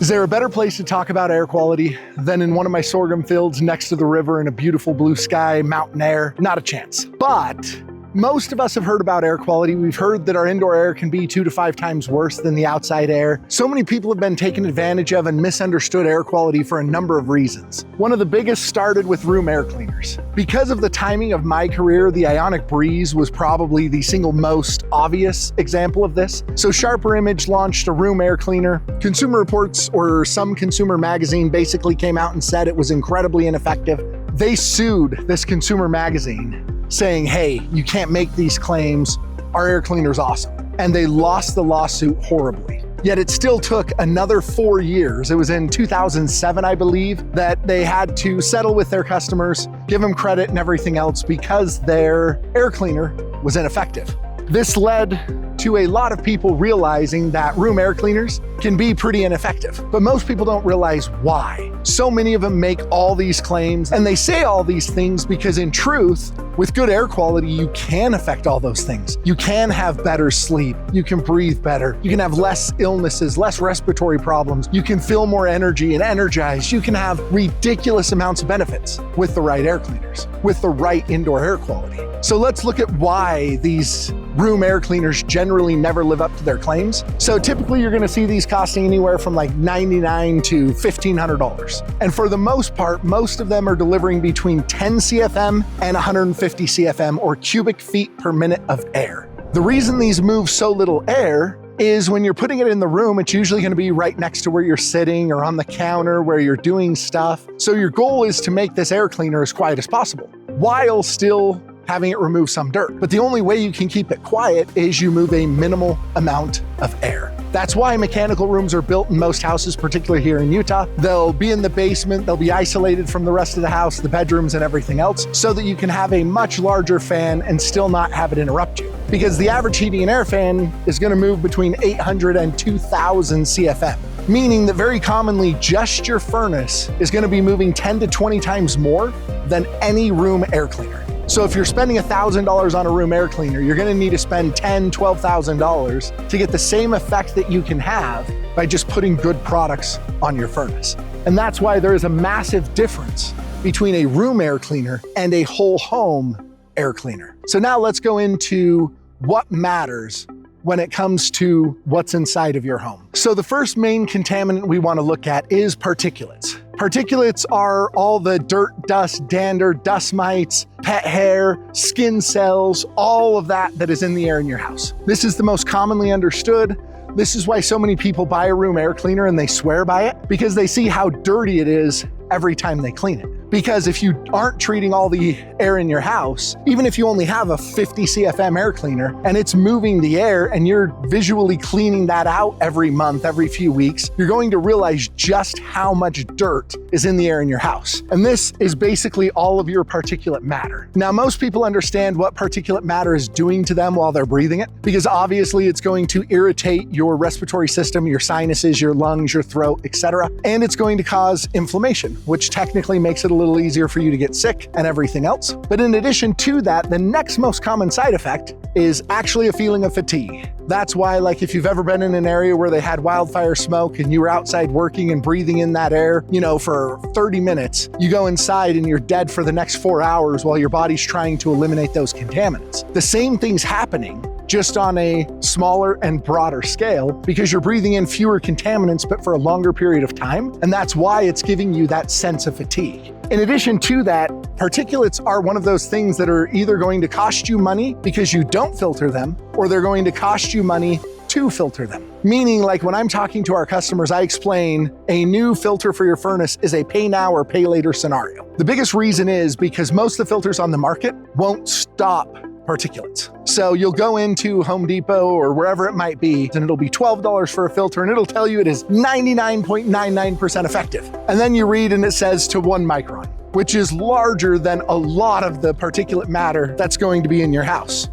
Is there a better place to talk about air quality than in one of my sorghum fields next to the river in a beautiful blue sky, mountain air? Not a chance. But most of us have heard about air quality. We've heard that our indoor air can be 2 to 5 times worse than the outside air. So many people have been taken advantage of and misunderstood air quality for a number of reasons. One of the biggest started with room air cleaners. Because of the timing of my career, the ionic breeze was probably the single most obvious example of this. So Sharper Image launched a room air cleaner. Consumer Reports or some consumer magazine basically came out and said it was incredibly ineffective. They sued this consumer magazine saying, hey, you can't make these claims, our air cleaner's awesome. And they lost the lawsuit horribly. Yet it still took another 4 years, it was in 2007, I believe, that they had to settle with their customers, give them credit and everything else because their air cleaner was ineffective. This led to a lot of people realizing that room air cleaners can be pretty ineffective, but most people don't realize why. So many of them make all these claims and they say all these things because in truth, with good air quality, you can affect all those things. You can have better sleep, you can breathe better, you can have less illnesses, less respiratory problems, you can feel more energy and energized, you can have ridiculous amounts of benefits with the right air cleaners, with the right indoor air quality. So let's look at why these room air cleaners generally never live up to their claims. So typically you're gonna see these costing anywhere from like $99 to $1,500. And for the most part, most of them are delivering between 10 CFM and 150 CFM or cubic feet per minute of air. The reason these move so little air is when you're putting it in the room, it's usually gonna be right next to where you're sitting or on the counter where you're doing stuff. So your goal is to make this air cleaner as quiet as possible, while still having it remove some dirt. But the only way you can keep it quiet is you move a minimal amount of air. That's why mechanical rooms are built in most houses, particularly here in Utah. They'll be in the basement, they'll be isolated from the rest of the house, the bedrooms and everything else, so that you can have a much larger fan and still not have it interrupt you. Because the average heating and air fan is gonna move between 800 and 2,000 CFM. Meaning that very commonly just your furnace is gonna be moving 10 to 20 times more than any room air cleaner. So if you're spending $1,000 on a room air cleaner, you're gonna need to spend $10,000, $12,000 to get the same effect that you can have by just putting good products on your furnace. And that's why there is a massive difference between a room air cleaner and a whole home air cleaner. So now let's go into what matters when it comes to what's inside of your home. So the first main contaminant we wanna look at is particulates. Particulates are all the dirt, dust, dander, dust mites, pet hair, skin cells, all of that is in the air in your house. This is the most commonly understood. This is why so many people buy a room air cleaner and they swear by it, because they see how dirty it is every time they clean it. Because if you aren't treating all the air in your house, even if you only have a 50 CFM air cleaner and it's moving the air and you're visually cleaning that out every month, every few weeks, you're going to realize just how much dirt is in the air in your house. And this is basically all of your particulate matter. Now, most people understand what particulate matter is doing to them while they're breathing it, because obviously it's going to irritate your respiratory system, your sinuses, your lungs, your throat, etc. And it's going to cause inflammation, which technically makes it a little easier for you to get sick and everything else. But in addition to that, the next most common side effect is actually a feeling of fatigue. That's why, like, if you've ever been in an area where they had wildfire smoke and you were outside working and breathing in that air, for 30 minutes, you go inside and you're dead for the next 4 hours while your body's trying to eliminate those contaminants. The same thing's happening, just on a smaller and broader scale, because you're breathing in fewer contaminants, but for a longer period of time. And that's why it's giving you that sense of fatigue. In addition to that, particulates are one of those things that are either going to cost you money because you don't filter them, or they're going to cost you money to filter them. Meaning, like when I'm talking to our customers, I explain a new filter for your furnace is a pay now or pay later scenario. The biggest reason is because most of the filters on the market won't stop particulates. So you'll go into Home Depot or wherever it might be, and it'll be $12 for a filter, and it'll tell you it is 99.99% effective. And then you read and it says to 1 micron, which is larger than a lot of the particulate matter that's going to be in your house,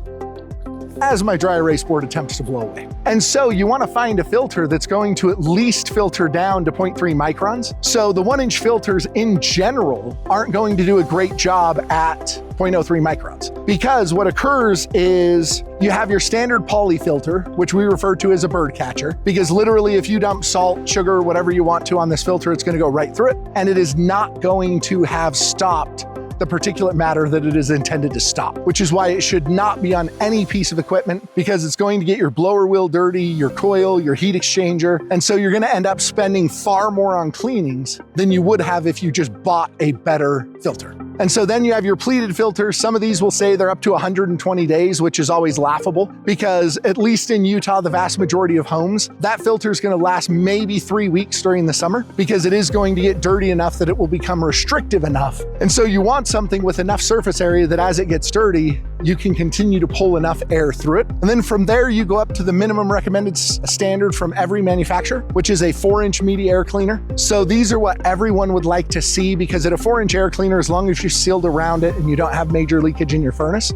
as my dry erase board attempts to blow away. And so you wanna find a filter that's going to at least filter down to 0.3 microns. So the 1-inch filters in general aren't going to do a great job at 0.03 microns. Because what occurs is you have your standard poly filter, which we refer to as a bird catcher, because literally if you dump salt, sugar, whatever you want to on this filter, it's gonna go right through it, and it is not going to have stopped the particulate matter that it is intended to stop, which is why it should not be on any piece of equipment, because it's going to get your blower wheel dirty, your coil, your heat exchanger, and so you're gonna end up spending far more on cleanings than you would have if you just bought a better filter. And so then you have your pleated filters. Some of these will say they're up to 120 days, which is always laughable because at least in Utah, the vast majority of homes, that filter is going to last maybe 3 weeks during the summer because it is going to get dirty enough that it will become restrictive enough. And so you want something with enough surface area that as it gets dirty, you can continue to pull enough air through it. And then from there, you go up to the minimum recommended standard from every manufacturer, which is a 4-inch media air cleaner. So these are what everyone would like to see because at a 4-inch air cleaner, as long as you sealed around it and you don't have major leakage in your furnace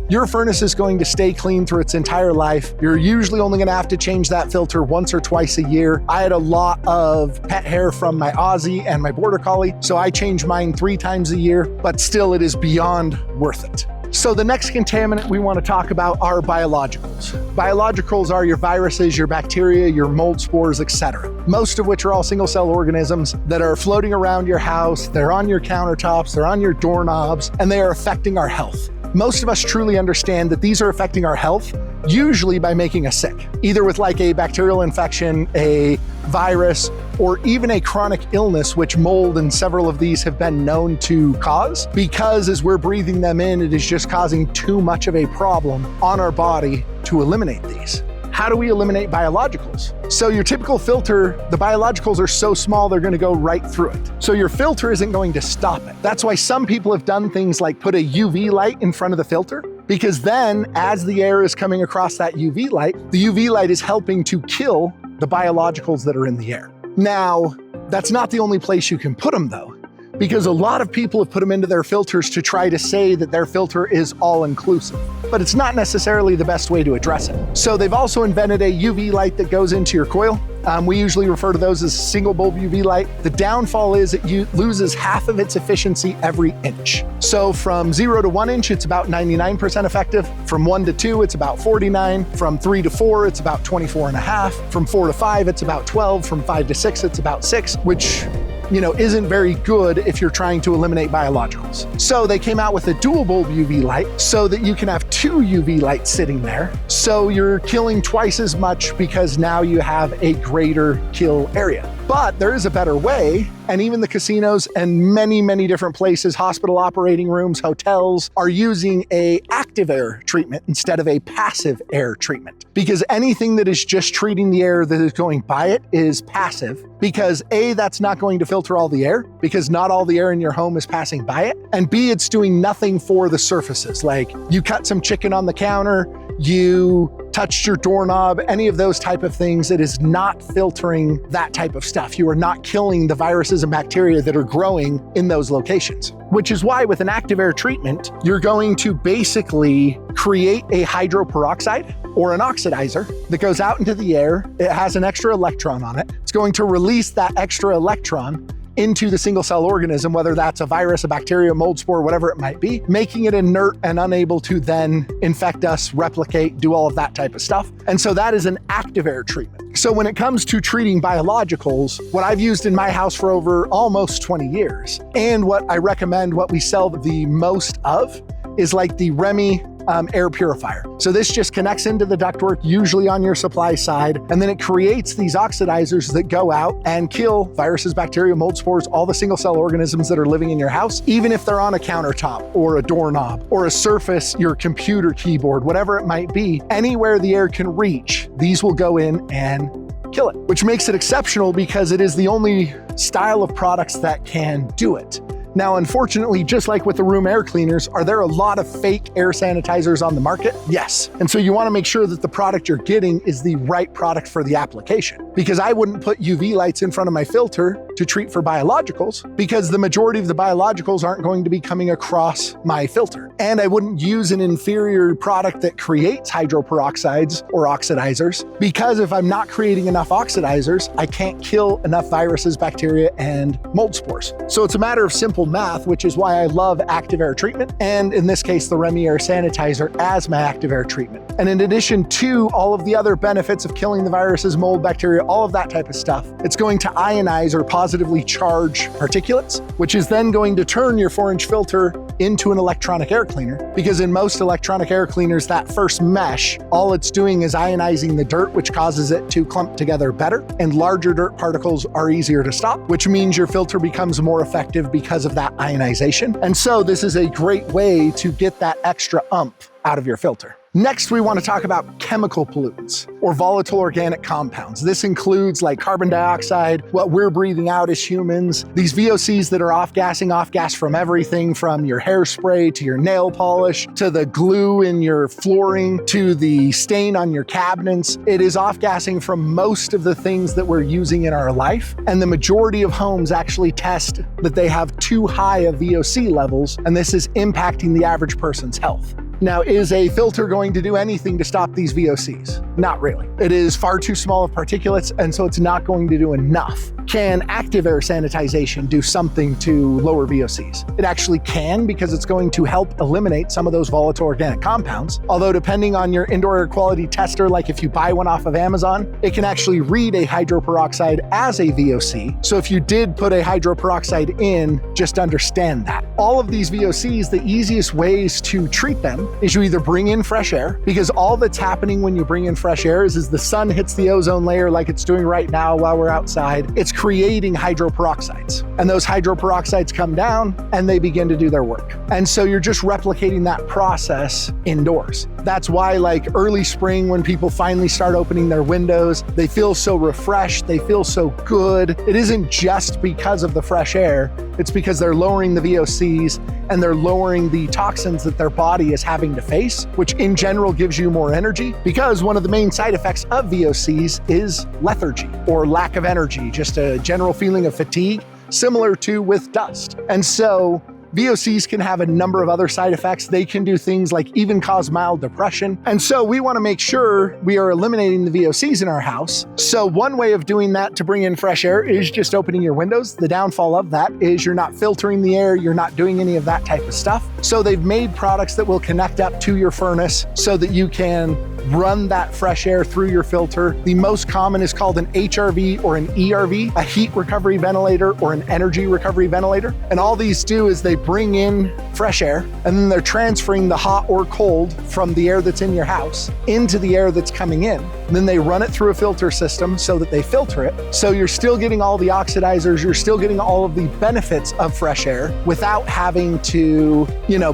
is going to stay clean through its entire life. You're usually only going to have to change that filter once or twice a year. I had a lot of pet hair from my Aussie and my Border Collie, so I change mine 3 times a year, but still it is beyond worth it. So the next contaminant we want to talk about are biologicals. Biologicals are your viruses, your bacteria, your mold spores, etc. Most of which are all single cell organisms that are floating around your house, they're on your countertops, they're on your doorknobs, and they are affecting our health. Most of us truly understand that these are affecting our health, usually by making us sick, either with like a bacterial infection, a virus, or even a chronic illness, which mold and several of these have been known to cause, because as we're breathing them in, it is just causing too much of a problem on our body to eliminate these. How do we eliminate biologicals? So your typical filter, the biologicals are so small, they're gonna go right through it. So your filter isn't going to stop it. That's why some people have done things like put a UV light in front of the filter, because then as the air is coming across that UV light, the UV light is helping to kill the biologicals that are in the air. Now, that's not the only place you can put them though, because a lot of people have put them into their filters to try to say that their filter is all-inclusive, but it's not necessarily the best way to address it. So they've also invented a UV light that goes into your coil. We usually refer to those as single bulb UV light. The downfall is it loses half of its efficiency every inch. So from 0 to 1 inch, it's about 99% effective. From 1 to 2, it's about 49. From 3 to 4, it's about 24.5. From 4 to 5, it's about 12. From 5 to 6, it's about 6, which isn't very good if you're trying to eliminate biologicals. So they came out with a dual bulb UV light so that you can have 2 UV lights sitting there. So you're killing twice as much because now you have a greater kill area. But there is a better way, and even the casinos and many, many different places, hospital operating rooms, hotels, are using a active air treatment instead of a passive air treatment. Because anything that is just treating the air that is going by it is passive, because A, that's not going to filter all the air, because not all the air in your home is passing by it, and B, it's doing nothing for the surfaces. Like you cut some chicken on the counter, you touched your doorknob, any of those type of things, it is not filtering that type of stuff. You are not killing the viruses and bacteria that are growing in those locations. Which is why with an active air treatment, you're going to basically create a hydroperoxide or an oxidizer that goes out into the air. It has an extra electron on it. It's going to release that extra electron into the single cell organism, whether that's a virus, a bacteria, mold spore, whatever it might be, making it inert and unable to then infect us, replicate, do all of that type of stuff. And so that is an active air treatment. So when it comes to treating biologicals, what I've used in my house for over almost 20 years, and what I recommend, what we sell the most of, is like the REME air purifier. So this just connects into the ductwork, usually on your supply side, and then it creates these oxidizers that go out and kill viruses, bacteria, mold spores, all the single cell organisms that are living in your house, even if they're on a countertop or a doorknob or a surface, your computer keyboard, whatever it might be, anywhere the air can reach, these will go in and kill it, which makes it exceptional because it is the only style of products that can do it. Now, unfortunately, just like with the room air cleaners, are there a lot of fake air sanitizers on the market? Yes. And so you want to make sure that the product you're getting is the right product for the application. Because I wouldn't put UV lights in front of my filter to treat for biologicals because the majority of the biologicals aren't going to be coming across my filter. And I wouldn't use an inferior product that creates hydroperoxides or oxidizers because if I'm not creating enough oxidizers, I can't kill enough viruses, bacteria, and mold spores. So it's a matter of simple math, which is why I love active air treatment, and in this case, the REME air sanitizer as my active air treatment. And in addition to all of the other benefits of killing the viruses, mold, bacteria, all of that type of stuff, it's going to ionize or positively charge particulates, which is then going to turn your 4-inch filter into an electronic air cleaner. Because in most electronic air cleaners, that first mesh, all it's doing is ionizing the dirt, which causes it to clump together better, and larger dirt particles are easier to stop, which means your filter becomes more effective because of that ionization. And so this is a great way to get that extra oomph out of your filter. Next, we want to talk about chemical pollutants or volatile organic compounds. This includes like carbon dioxide, what we're breathing out as humans, these VOCs that are off-gassing, off-gas from everything from your hairspray to your nail polish, to the glue in your flooring, to the stain on your cabinets. It is off-gassing from most of the things that we're using in our life. And the majority of homes actually test that they have too high of VOC levels, and this is impacting the average person's health. Now, is a filter going to do anything to stop these VOCs? Not really. It is far too small of particulates, and so it's not going to do enough. Can active air sanitization do something to lower VOCs? It actually can, because it's going to help eliminate some of those volatile organic compounds. Although depending on your indoor air quality tester, like if you buy one off of Amazon, it can actually read a hydroperoxide as a VOC. So if you did put a hydroperoxide in, just understand that. All of these VOCs, the easiest ways to treat them is you either bring in fresh air, because all that's happening when you bring in fresh air is the sun hits the ozone layer like it's doing right now while we're outside. It's creating hydroperoxides, and those hydroperoxides come down and they begin to do their work. And so you're just replicating that process indoors. That's why like early spring, when people finally start opening their windows, they feel so refreshed, they feel so good. It isn't just because of the fresh air, it's because they're lowering the VOCs and they're lowering the toxins that their body is having to face, which in general gives you more energy, because one of the main side effects of VOCs is lethargy or lack of energy, just a general feeling of fatigue, similar to with dust. And so VOCs can have a number of other side effects. They can do things like even cause mild depression. And so we want to make sure we are eliminating the VOCs in our house. So one way of doing that to bring in fresh air is just opening your windows. The downfall of that is you're not filtering the air, you're not doing any of that type of stuff. So they've made products that will connect up to your furnace so that you can run that fresh air through your filter. The most common is called an HRV or an ERV, a heat recovery ventilator or an energy recovery ventilator. And all these do is they bring in fresh air, and then they're transferring the hot or cold from the air that's in your house into the air that's coming in. And then they run it through a filter system so that they filter it. So you're still getting all the oxidizers, you're still getting all of the benefits of fresh air without having to,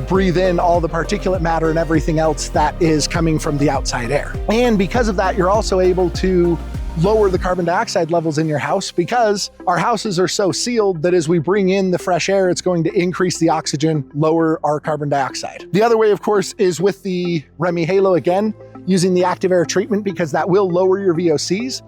breathe in all the particulate matter and everything else that is coming from the outside air. And because of that, you're also able to lower the carbon dioxide levels in your house, because our houses are so sealed that as we bring in the fresh air, it's going to increase the oxygen, lower our carbon dioxide. The other way, of course, is with the REME Halo, again, using the active air treatment, because that will lower your VOCs,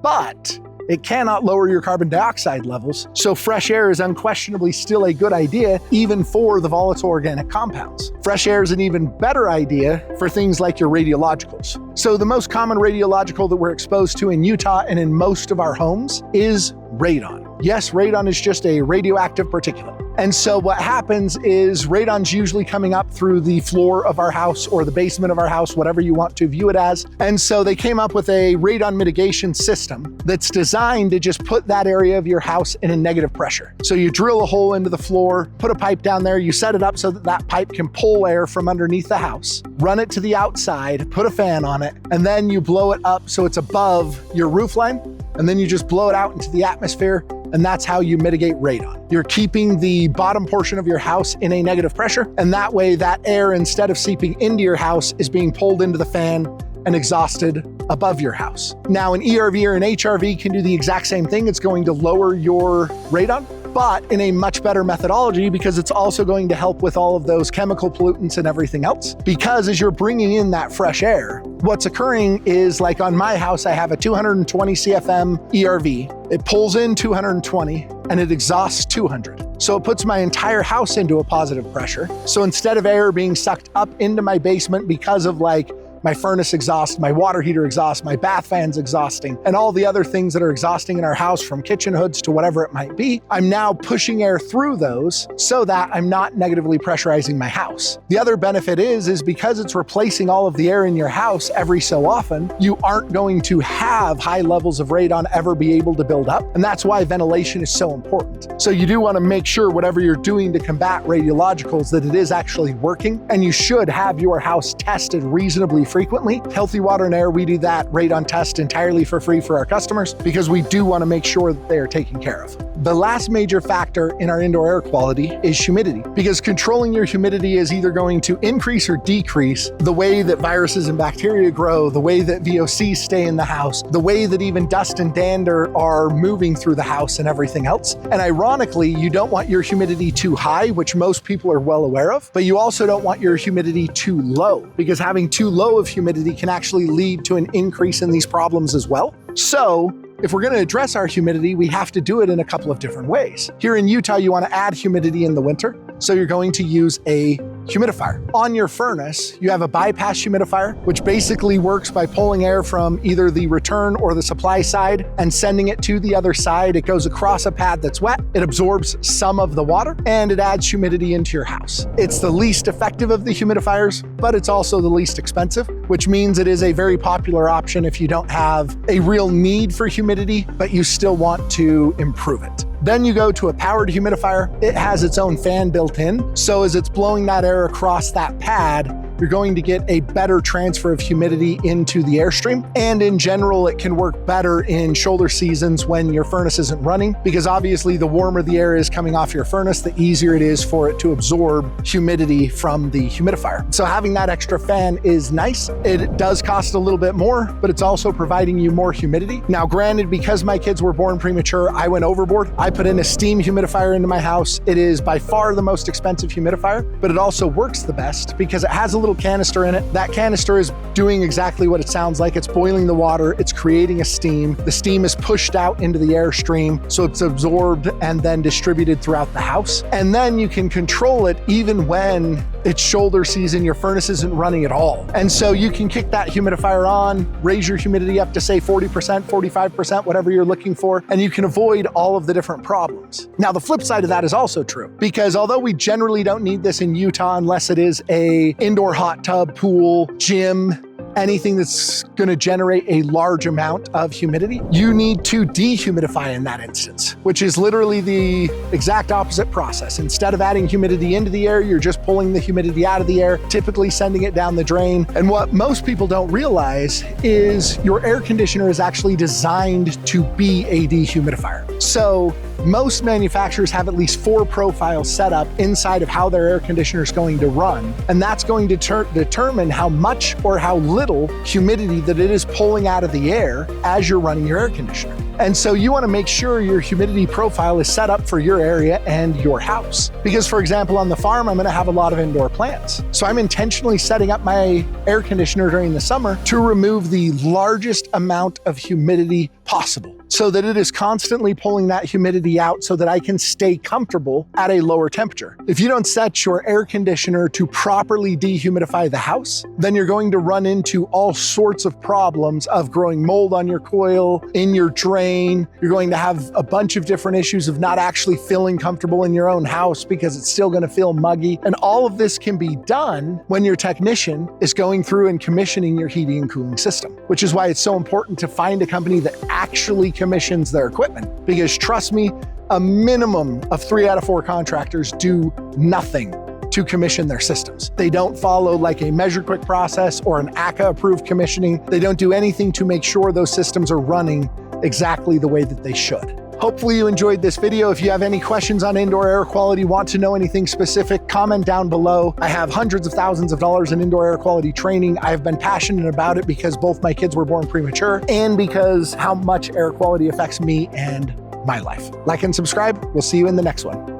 but it cannot lower your carbon dioxide levels. So fresh air is unquestionably still a good idea, even for the volatile organic compounds. Fresh air is an even better idea for things like your radiologicals. So the most common radiological that we're exposed to in Utah and in most of our homes is radon. Yes, radon is just a radioactive particulate. And so what happens is radon's usually coming up through the floor of our house or the basement of our house, whatever you want to view it as. And so they came up with a radon mitigation system that's designed to just put that area of your house in a negative pressure. So you drill a hole into the floor, put a pipe down there, you set it up so that that pipe can pull air from underneath the house, run it to the outside, put a fan on it, and then you blow it up so it's above your roof line, and then you just blow it out into the atmosphere. And that's how you mitigate radon. You're keeping the bottom portion of your house in a negative pressure, and that way that air, instead of seeping into your house, is being pulled into the fan and exhausted above your house. Now, an ERV or an HRV can do the exact same thing. It's going to lower your radon, but in a much better methodology, because it's also going to help with all of those chemical pollutants and everything else. Because as you're bringing in that fresh air, what's occurring is, like on my house, I have a 220 CFM ERV. It pulls in 220, and it exhausts 200. So it puts my entire house into a positive pressure. So instead of air being sucked up into my basement because of like my furnace exhaust, my water heater exhaust, my bath fans exhausting, and all the other things that are exhausting in our house from kitchen hoods to whatever it might be, I'm now pushing air through those so that I'm not negatively pressurizing my house. The other benefit is because it's replacing all of the air in your house every so often, you aren't going to have high levels of radon ever be able to build up. And that's why ventilation is so important. So you do want to make sure whatever you're doing to combat radiologicals that it is actually working, and you should have your house tested reasonably frequently. Healthy Water and Air, we do that radon test entirely for free for our customers because we do want to make sure that they are taken care of. The last major factor in our indoor air quality is humidity, because controlling your humidity is either going to increase or decrease the way that viruses and bacteria grow, the way that VOCs stay in the house, the way that even dust and dander are moving through the house and everything else. And ironically, you don't want your humidity too high, which most people are well aware of, but you also don't want your humidity too low, because having too low of humidity can actually lead to an increase in these problems as well. So if we're going to address our humidity, we have to do it in a couple of different ways. Here in Utah, you want to add humidity in the winter, so you're going to use a humidifier. On your furnace, you have a bypass humidifier, which basically works by pulling air from either the return or the supply side and sending it to the other side. It goes across a pad that's wet, it absorbs some of the water, and it adds humidity into your house. It's the least effective of the humidifiers, but it's also the least expensive, which means it is a very popular option if you don't have a real need for humidity, but you still want to improve it. Then you go to a powered humidifier. It has its own fan built in, so as it's blowing that air across that pad, you're going to get a better transfer of humidity into the airstream. And in general, it can work better in shoulder seasons when your furnace isn't running, because obviously the warmer the air is coming off your furnace, the easier it is for it to absorb humidity from the humidifier. So having that extra fan is nice. It does cost a little bit more, but it's also providing you more humidity. Now, granted, because my kids were born premature, I went overboard. I put in a steam humidifier into my house. It is by far the most expensive humidifier, but it also works the best because it has a little canister in it. That canister is doing exactly what it sounds like. It's boiling the water, it's creating a steam. The steam is pushed out into the airstream, so it's absorbed and then distributed throughout the house. And then you can control it even when it's shoulder season, your furnace isn't running at all. And so you can kick that humidifier on, raise your humidity up to say 40%, 45%, whatever you're looking for, and you can avoid all of the different problems. Now, the flip side of that is also true, because although we generally don't need this in Utah unless it is a indoor hot tub, pool, gym, anything that's going to generate a large amount of humidity, you need to dehumidify in that instance, which is literally the exact opposite process. Instead of adding humidity into the air, you're just pulling the humidity out of the air, typically sending it down the drain. And what most people don't realize is your air conditioner is actually designed to be a dehumidifier. So most manufacturers have at least 4 profiles set up inside of how their air conditioner is going to run, and that's going to determine how much or how little humidity that it is pulling out of the air as you're running your air conditioner. And so you want to make sure your humidity profile is set up for your area and your house. Because, for example, on the farm, I'm going to have a lot of indoor plants. So I'm intentionally setting up my air conditioner during the summer to remove the largest amount of humidity possible, so that it is constantly pulling that humidity out so that I can stay comfortable at a lower temperature. If you don't set your air conditioner to properly dehumidify the house, then you're going to run into all sorts of problems of growing mold on your coil, in your drain. You're going to have a bunch of different issues of not actually feeling comfortable in your own house because it's still going to feel muggy. And all of this can be done when your technician is going through and commissioning your heating and cooling system, which is why it's so important to find a company that actually commissions their equipment. Because trust me, a minimum of 3 out of 4 contractors do nothing to commission their systems. They don't follow like a Measure Quick process or an ACA approved commissioning. They don't do anything to make sure those systems are running exactly the way that they should. Hopefully you enjoyed this video. If you have any questions on indoor air quality, want to know anything specific, comment down below. I have hundreds of thousands of dollars in indoor air quality training. I've been passionate about it because both my kids were born premature and because how much air quality affects me and my life. Like and subscribe. We'll see you in the next one.